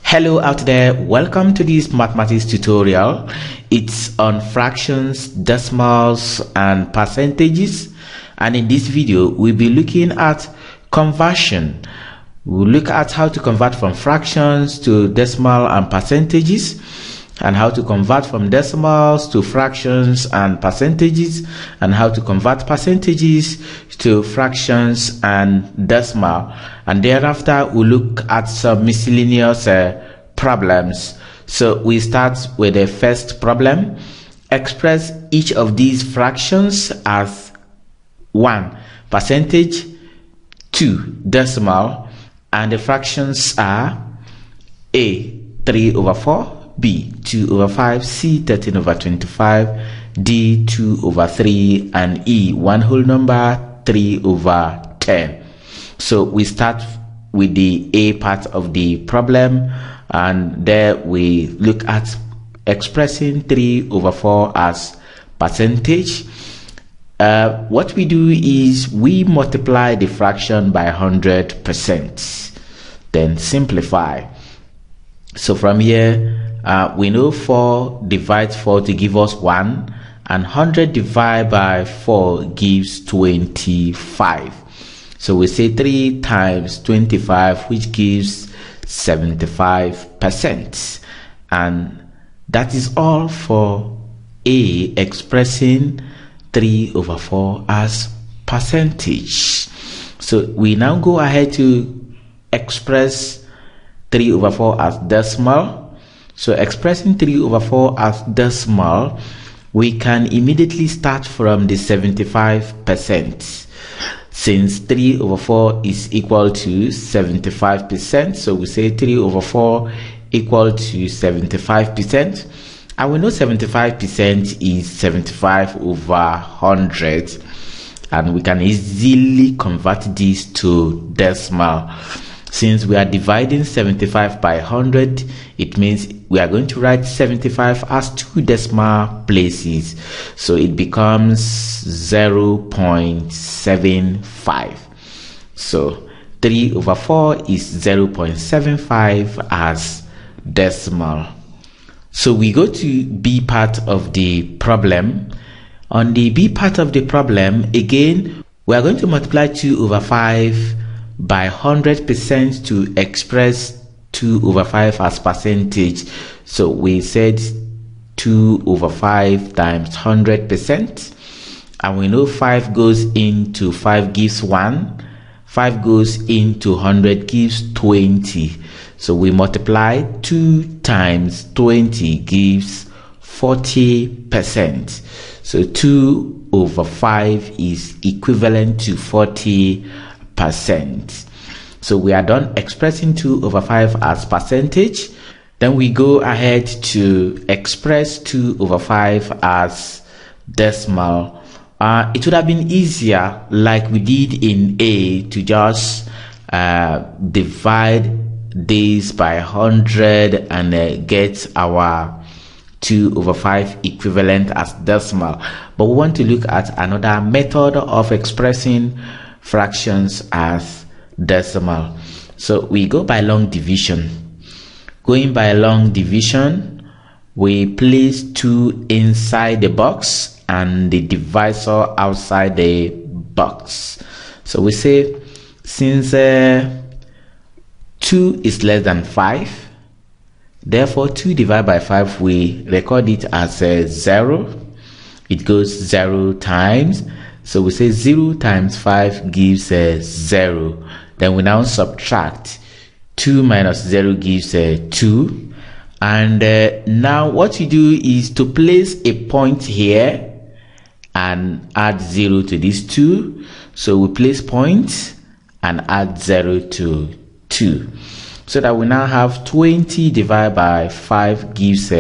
Hello out there, welcome to this mathematics tutorial. It's on fractions, decimals and percentages, and in this video we'll be looking at conversion. We'll look at how to convert from fractions to decimal and percentages, and how to convert from decimals to fractions and percentages, and how to convert percentages to fractions and decimal. And thereafter we'll look at some miscellaneous problems. So we start with the first problem. Express each of these fractions as 1 percentage, 2 decimal, and the fractions are A 3/4, B 2/5, C 13/25, D 2/3, and E one whole number 3/10. So we start with the A part of the problem, and there we look at expressing 3/4 as percentage. What we do is we multiply the fraction by 100%, then simplify. So from here we know 4 divides 4 to give us 1, and 100 divided by 4 gives 25. So we say 3 times 25, which gives 75%. And that is all for A, expressing 3/4 as percentage. So we now go ahead to express 3/4 as decimal. So expressing 3/4 as decimal, we can immediately start from the 75%. Since 3/4 is equal to 75%, so we say 3/4 equal to 75%. And we know 75% is 75/100, and we can easily convert this to decimal. Since we are dividing 75 by 100, it means we are going to write 75 as 2 decimal places. So it becomes 0.75. So 3/4 is 0.75 as decimal. So we go to B part of the problem. On the B part of the problem, again, we are going to multiply 2/5 by 100% to express 2/5 as percentage. So we said 2/5 times 100%, and we know 5 goes into 5 gives 1, 5 goes into 100 gives 20. So we multiply 2 times 20 gives 40%. So 2/5 is equivalent to 40%. So we are done expressing 2/5 as percentage. Then we go ahead to express 2/5 as decimal. It would have been easier, like we did in A, to just divide this by 100 and get our 2/5 equivalent as decimal. But we want to look at another method of expressing fractions as decimal. So we go by long division. Going by long division, we place 2 inside the box and the divisor outside the box. So we say, since 2 is less than 5, therefore 2 divided by 5, we record it as 0. It goes 0 times. So we say 0 times 5 gives 0. Then we now subtract. 2 minus 0 gives 2. And now what you do is to place a point here and add 0 to these 2. So we place points and add 0 to 2. So that we now have 20 divided by 5 gives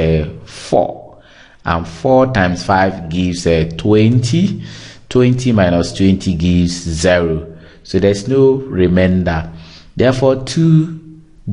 4. And 4 times 5 gives 20. 20 minus 20 gives 0. So there's no remainder. Therefore 2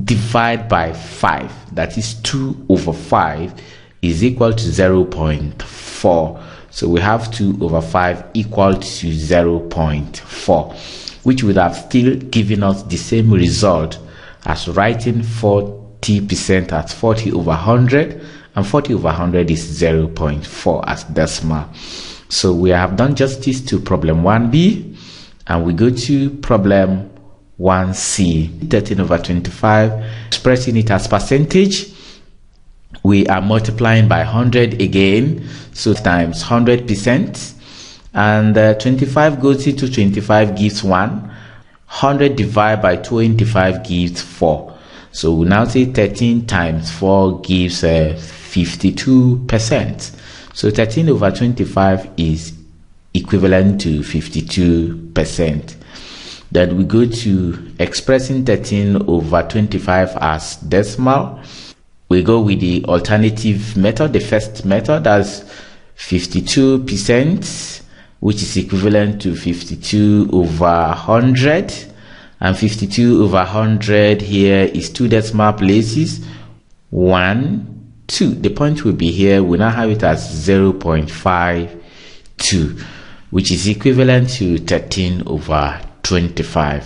divided by 5, that is 2/5, is equal to 0.4. So we have 2/5 equal to 0.4, which would have still given us the same result as writing 4 40% at 40 over 100, and 40 over 100 is 0.4 as decimal. So we have done justice to problem 1b, and we go to problem 1c. 13 over 25, expressing it as percentage. We are multiplying by 100 again, so times 100%, and 25 goes into 25 gives 1. 100 divided by 25 gives 4. So we now say 13 times 4 gives 52%. So 13 over 25 is equivalent to 52%. Then we go to expressing 13 over 25 as decimal. We go with the alternative method, the first method, that's 52%, which is equivalent to 52 over 100. And 52 over 100 here is 2 decimal places, 1, 2. The point will be here. We now have it as 0.52, which is equivalent to 13 over 25.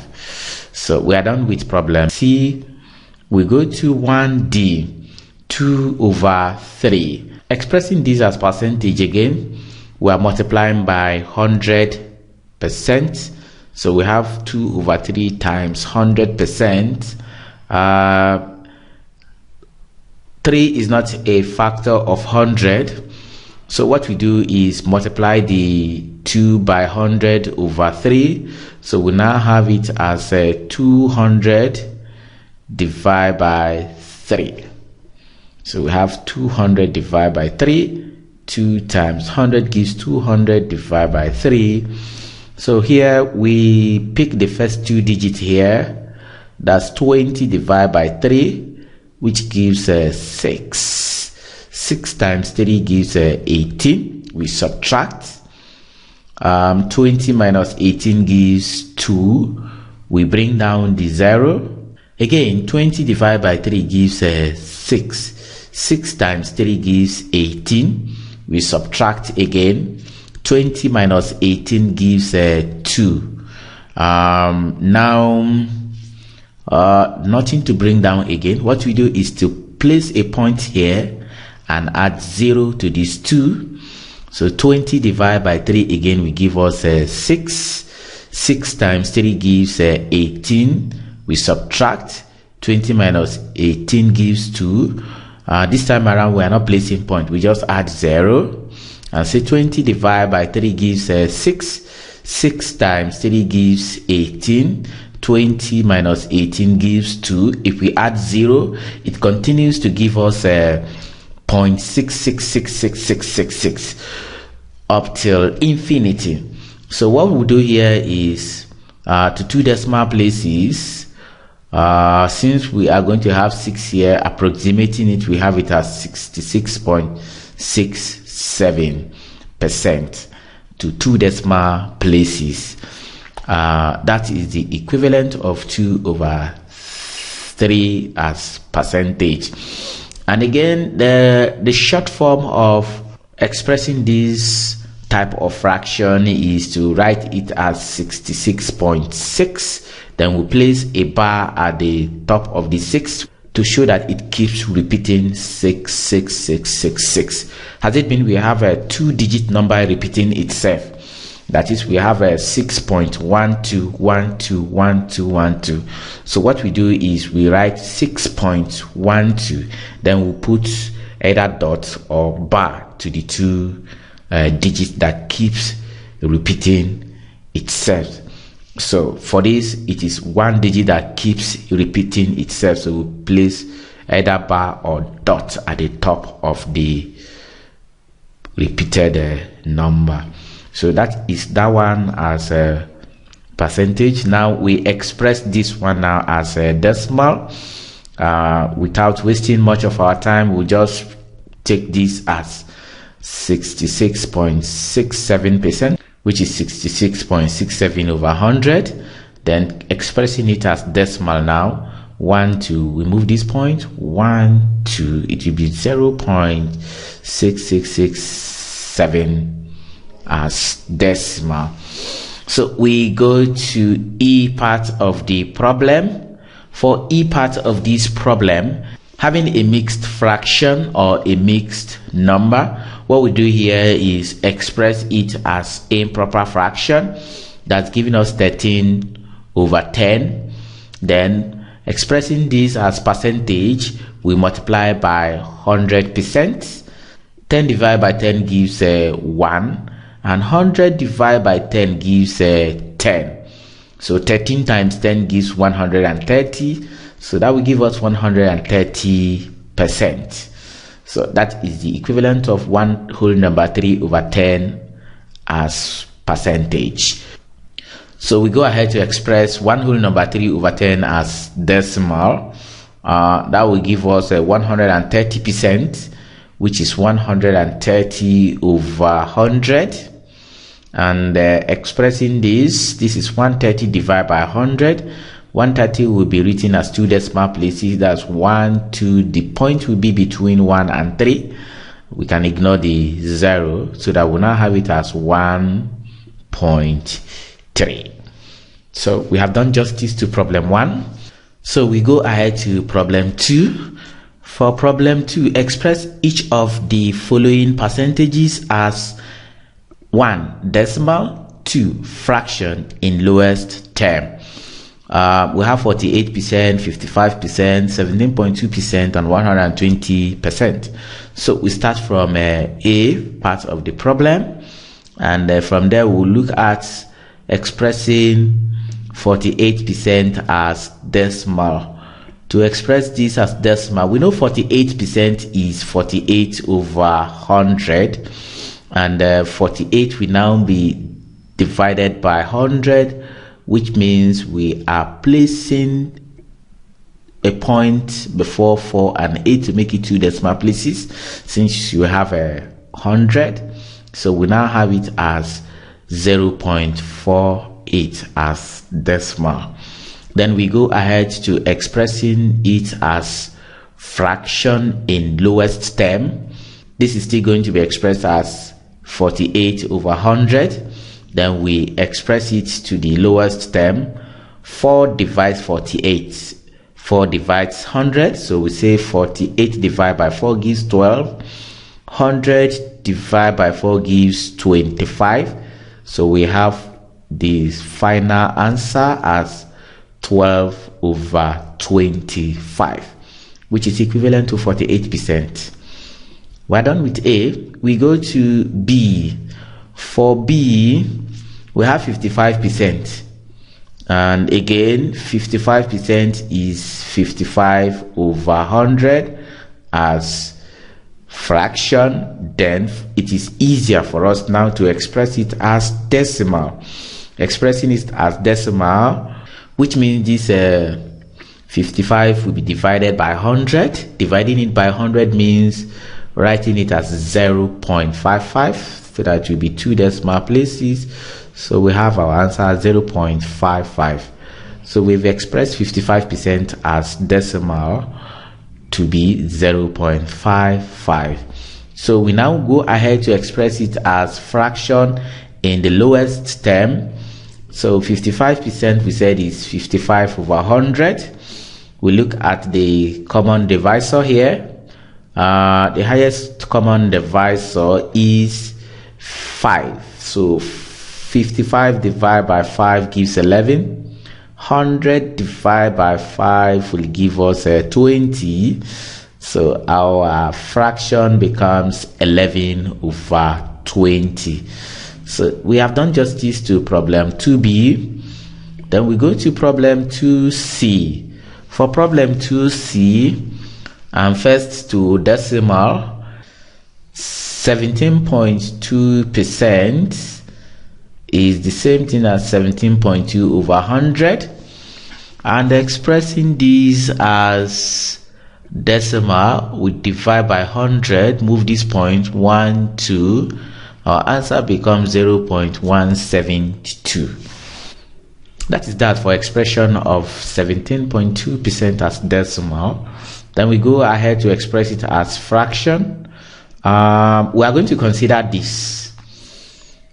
So we are done with problem C. We go to 1D, 2 over 3. Expressing this as percentage again, we are multiplying by 100%. So we have 2 over 3 times 100%. 3 is not a factor of 100. So what we do is multiply the 2 by 100 over 3. So we now have it as 200 divided by 3. So we have 200 divided by 3. 2 times 100 gives 200 divided by 3. So here we pick the first 2 digits here. That's 20 divided by 3, which gives 6. 6 times 3 gives 18. We subtract. 20 minus 18 gives 2. We bring down the 0. Again, 20 divided by 3 gives 6. 6 times 3 gives 18. We subtract again. 20 minus 18 gives 2. Now, nothing to bring down again. What we do is to place a point here and add 0 to these 2. So 20 divided by 3 again will give us 6. 6 times 3 gives 18. We subtract. 20 minus 18 gives 2. This time around we are not placing point, we just add 0 and say 20 divided by 3 gives 6. 6 times 3 gives 18. 20 minus 18 gives 2. If we add 0, it continues to give us 0.666666 up till infinity. So what we'll do here is to 2 decimal places. Since we are going to have 6 here, approximating it, we have it as 66.67% to 2 decimal places. That is the equivalent of 2 over 3 as percentage. And again, the short form of expressing this type of fraction is to write it as 66.6. Then we place a bar at the top of the 6 to show that it keeps repeating 66666. Has it been we have a 2-digit number repeating itself? That is, we have a 6.12121212. So what we do is we write 6.12, then we put either dot or bar to the 2 digits that keeps repeating itself. So for this, it is 1 digit that keeps repeating itself. So we place either bar or dot at the top of the repeated number. So that is that one as a percentage. Now we express this one now as a decimal. Without wasting much of our time, we'll just take this as 66.67%, which is 66.67 over 100. Then expressing it as decimal now. 1, 2, we move this point. 1, 2, it will be 0.6667 as decimal. So we go to E part of the problem. For E part of this problem, Having a mixed fraction or a mixed number, what we do here is express it as improper fraction. That's giving us 13/10. Then expressing this as percentage, we multiply by 100%. 10 divided by 10 gives 1, and 100 divided by 10 gives 10. So 13 times 10 gives 130. So that will give us 130%. So that is the equivalent of 1 whole number 3/10 as percentage. So we go ahead to express 1 whole number 3/10 as decimal. That will give us 130%, which is 130/100. And expressing this is 130 divided by 100. 130 will be written as 2 decimal places. That's 1, 2. The point will be between 1 and 3. We can ignore the 0, so that we'll now have it as 1.3. So we have done justice to problem 1. So we go ahead to problem 2. For problem 2, express each of the following percentages as 1 decimal, 2 fraction in lowest term. We have 48%, 55%, 17.2%, and 120%. So we start from A part of the problem, and from there we'll look at expressing 48% as decimal. To express this as decimal, we know 48% is 48/100, and 48 will now be divided by 100, which means we are placing a point before 4 and 8 to make it 2 decimal places, since you have 100. So we now have it as 0.48 as decimal. Then we go ahead to expressing it as fraction in lowest term. This is still going to be expressed as 48/100. Then we express it to the lowest term. 4 divides 48. 4 divides 100. So we say 48 divided by 4 gives 12. 100 divided by 4 gives 25. So we have the final answer as 12/25, which is equivalent to 48%. We're done with A. We go to B. For B, we have 55%. And again, 55% is 55/100 as fraction. Then it is easier for us now to express it as decimal. Expressing it as decimal, which means this 55 will be divided by 100. Dividing it by 100 means writing it as 0.55, so that will be 2 decimal places. So we have our answer 0.55. So we've expressed 55% as decimal to be 0.55. So we now go ahead to express it as fraction in the lowest term. So 55% we said is 55/100. We look at the common divisor here. The highest common divisor is 5. So 55 divided by 5 gives 11. 100 divided by 5 will give us 20. So our fraction becomes 11/20. So we have done justice to problem 2B. Then we go to problem 2C. For problem 2C, first to decimal, 17.2% is the same thing as 17.2/100. And expressing this as decimal, we divide by 100, move this point 1, 2. Our answer becomes 0.172. That is that for expression of 17.2% as decimal. Then we go ahead to express it as fraction. We are going to consider this.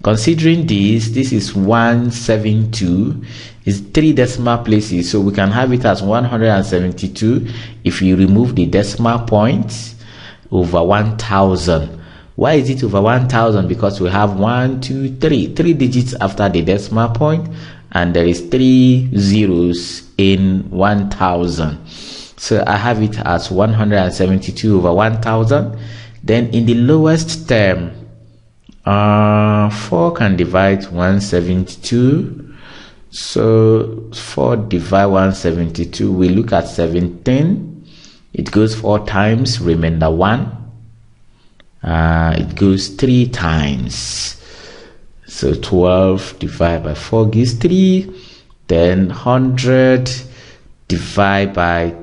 Considering this is 172, is 3 decimal places, so we can have it as 172 if you remove the decimal points over 1000. Why is it over 1000? Because we have 1, 2, 3 digits after the decimal point, and there is 3 zeros in 1000. So I have it as 172 over 1000. Then in the lowest term, 4 can divide 172. So 4 divide 172, we look at 17. It goes 4 times, remainder 1. It goes 3 times. So 12 divided by 4 gives 3. Then 100 divided by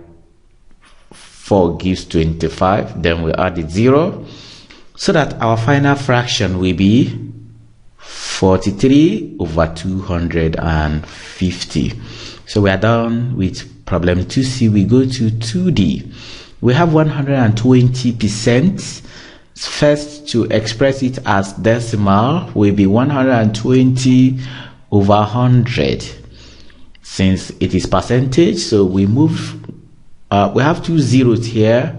4 gives 25. Then we add the 0. So that our final fraction will be 43 over 250. So we are done with problem 2C. We go to 2D. We have 120%. First, to express it as decimal will be 120 over 100. Since it is percentage, so we move, we have 2 zeros here.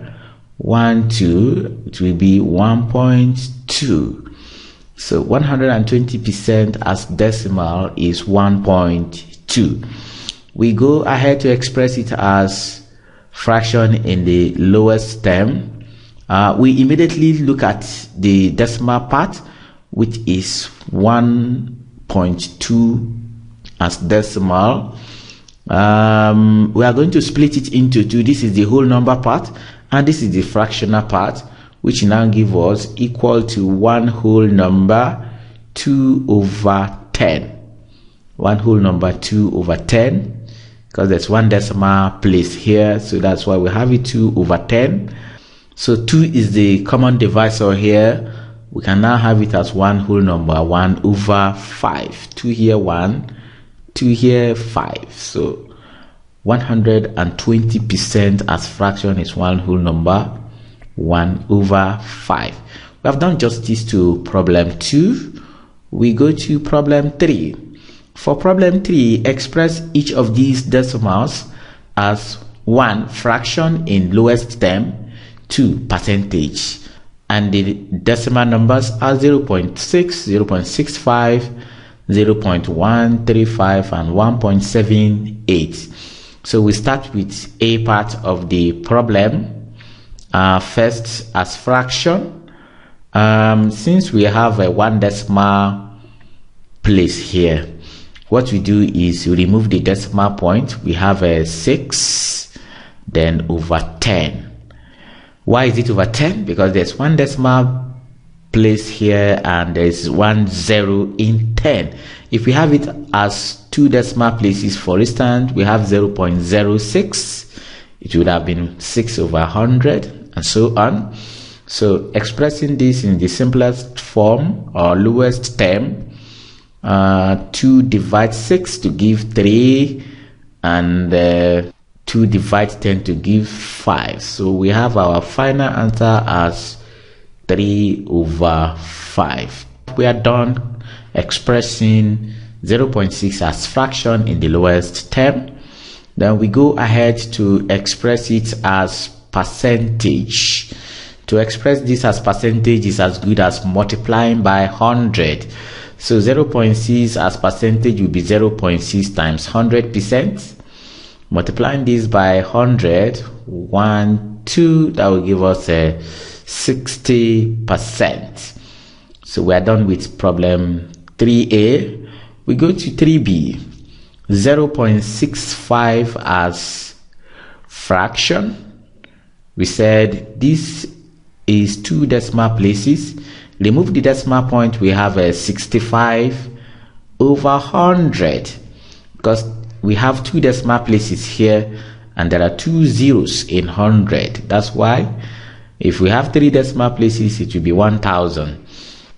1, 2, it will be 1.2. So 120% as decimal is 1.2. We go ahead to express it as fraction in the lowest term. We immediately look at the decimal part, which is 1.2 as decimal. We are going to split it into 2. This is the whole number part, and this is the fractional part, which now give us equal to 1 whole number 2 over 10. 1 whole number 2 over 10, because there's 1 decimal place here, so that's why we have it 2 over 10. So 2 is the common divisor here. We can now have it as 1 whole number 1 over 5. 2 here 1, 2 here 5. So 120% as fraction is 1 whole number 1 over 5. We have done justice to problem 2. We go to problem 3. For problem 3, express each of these decimals as 1 fraction in lowest term, 2 percentage, and the decimal numbers are 0.6, 0.65, 0.135 and 1.78. So we start with A part of the problem. First, as fraction, since we have a 1 decimal place here, what we do is we remove the decimal point. We have a 6, then over 10. Why is it over 10? Because there's 1 decimal place here and there's 1 0 in 10. If we have it as 2 decimal places, for instance, we have 0.06, it would have been 6 over 100, and so on. So expressing this in the simplest form or lowest term, 2 divide 6 to give 3, and 2 divide 10 to give 5. So we have our final answer as 3 over 5. We are done expressing 0.6 as fraction in the lowest term. Then we go ahead to express it as percentage. To express this as percentage is as good as multiplying by 100. So 0.6 as percentage will be 0.6 times 100%. Multiplying this by 100, 1, 2, that will give us a 60%. So we are done with problem 3A. We go to 3B. 0.65 as fraction. We said this is 2 decimal places. Remove the decimal point, we have a 65 over 100, because we have 2 decimal places here and there are 2 zeros in 100. That's why if we have 3 decimal places, it will be 1000.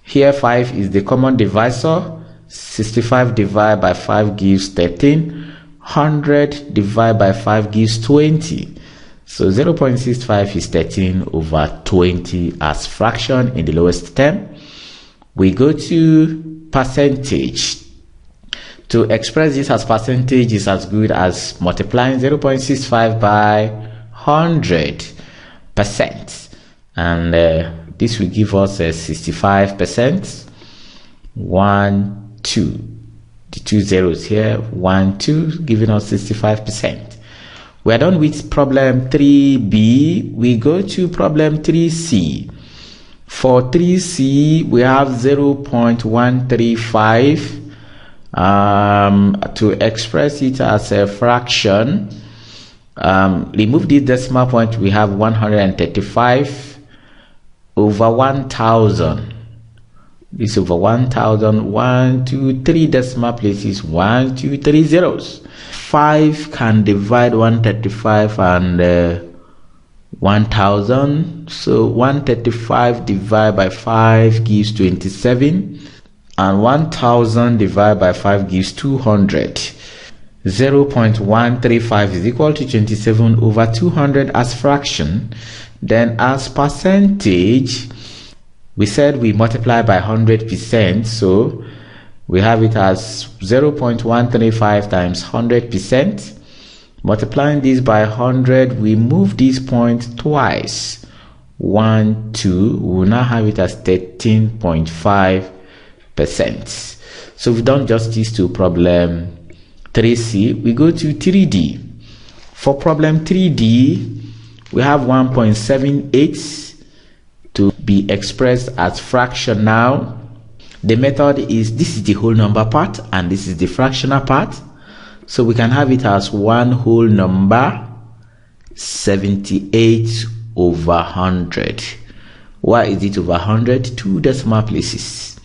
Here 5 is the common divisor. 65 divided by 5 gives 13. 100 divided by 5 gives 20. So 0.65 is 13 over 20 as fraction in the lowest term. We go to percentage. To express this as percentage is as good as multiplying 0.65 by 100%, and this will give us 65%. 1 2, the 2 zeros here, 1 2, giving us 65%. We are done with problem 3b. We go to problem 3c. For 3c, we have 0.135. To express it as a fraction, remove the decimal point. We have 135 over 1000. This over 1000. 1 2 3 decimal places, 1 2 3 zeros. 5 can divide 135 and 1000. So 135 divided by 5 gives 27. And 1000 divided by 5 gives 200. 0.135 is equal to 27 over 200 as fraction. Then as percentage, we said we multiply by 100%, so we have it as 0.135 times 100%. Multiplying this by 100, we move this point twice. 1 2, we will now have it as 13.5%. So we've done justice to problem 3c. We go to 3d. For problem 3d, we have 1.78 to be expressed as fraction. Now the method is, this is the whole number part and this is the fractional part, so we can have it as one whole number, 78 over 100. Why is it over 100? 2 decimal places.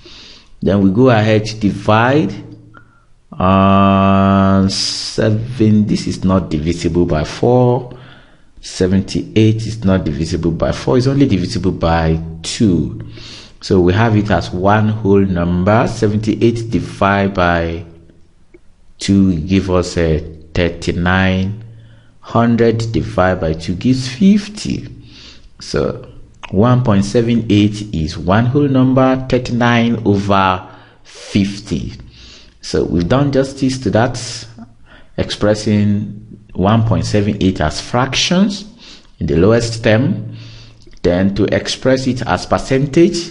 Then we go ahead to divide 7. This is not divisible by 4. 78 is not divisible by 4. It's only divisible by 2. So we have it as one whole number. 78 divided by 2 give us a 39. 100 divided by 2 gives 50. So 1.78 is one whole number, 39 over 50. So we've done justice to that, expressing 1.78 as fractions in the lowest term. Then to express it as percentage,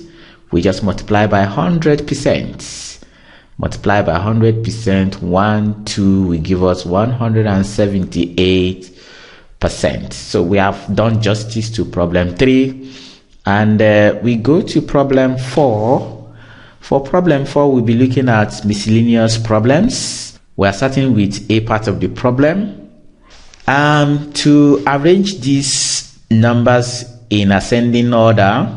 we just multiply by 100%. Multiply by 100%, 1 2 will give us 178%. So we have done justice to problem 3. And we go to problem 4. For problem 4, we'll be looking at miscellaneous problems. We are starting with a part of the problem. To arrange these numbers in ascending order,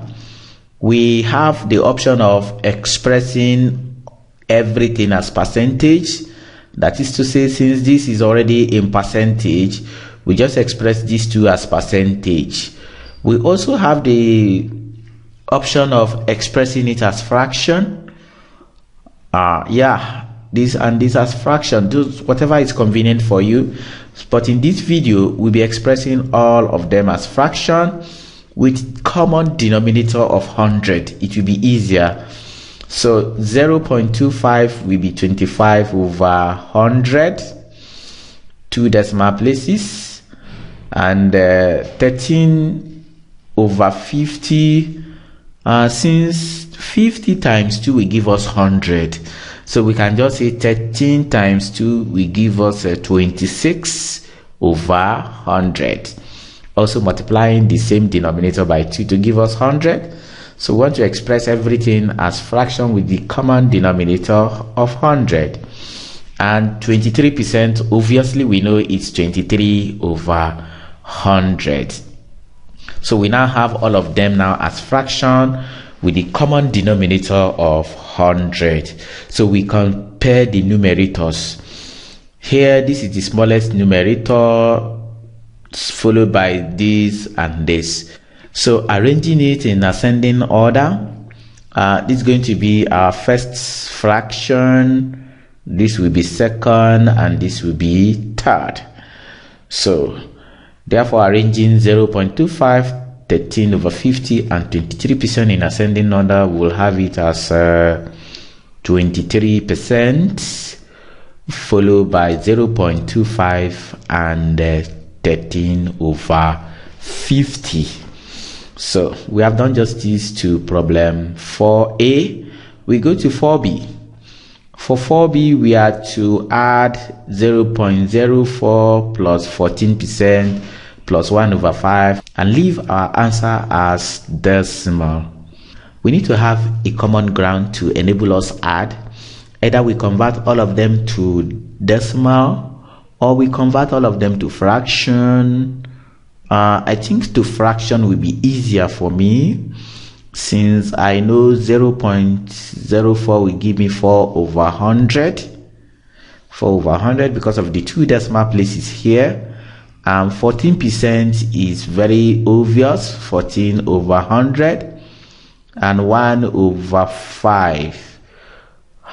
we have the option of expressing everything as percentage. That is to say, since this is already in percentage, we just express these two as percentage. We also have the option of expressing it as fraction. This and this as fraction, whatever is convenient for you. But in this video, we'll be expressing all of them as fraction with common denominator of 100. It will be easier. So 0.25 will be 25 over 100, 2 decimal places, and 13 over 50. Since 50 times 2 will give us 100, so we can just say 13 times 2 will give us 26 over 100. Also multiplying the same denominator by 2 to give us 100. So we want to express everything as fraction with the common denominator of 100. And 23%, obviously we know it's 23 over 100. So we now have all of them now as fraction with the common denominator of 100. So we compare the numerators. Here, this is the smallest numerator, followed by this and this. So arranging it in ascending order, this is going to be our first fraction, this will be second, and this will be third. So therefore, arranging 0.25, 13 over 50, and 23% in ascending order, we'll have it as 23%, followed by 0.25 and 13/50. So we have done justice to problem 4a. We go to 4b. For 4b, we are to add 0.04 plus 14% plus 1/5 and leave our answer as decimal. We need to have a common ground to enable us add. Either we convert all of them to decimal or we convert all of them to fraction. I think to fraction will be easier for me, since I know 0.04 will give me 4/100. 4/100 because of the 2 decimal places here. 14% is very obvious, 14/100, and 1/5.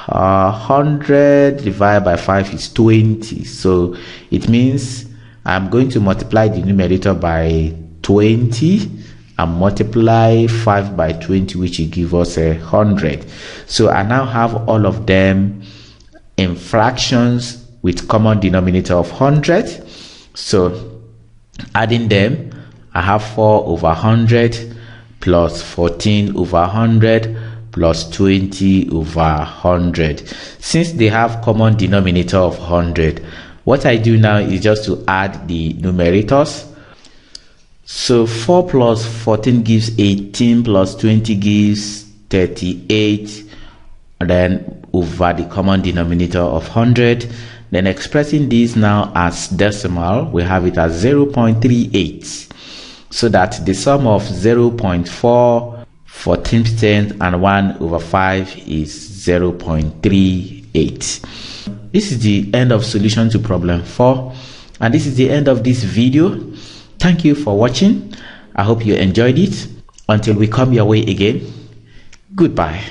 100 divided by 5 is 20. So it means I'm going to multiply the numerator by 20 and multiply 5 by 20, which will give us 100. So I now have all of them in fractions with common denominator of 100. So adding them, I have 4/100 plus 14/100 plus 20/100. Since they have common denominator of 100, what I do now is just to add the numerators. So 4 plus 14 gives 18 plus 20 gives 38, and then over the common denominator of 100. Then expressing this now as decimal, we have it as 0.38, so that the sum of 0.4, 14% and 1/5 is 0.38. This is the end of solution to problem 4, and this is the end of this video. Thank you for watching. I hope you enjoyed it. Until we come your way again, goodbye.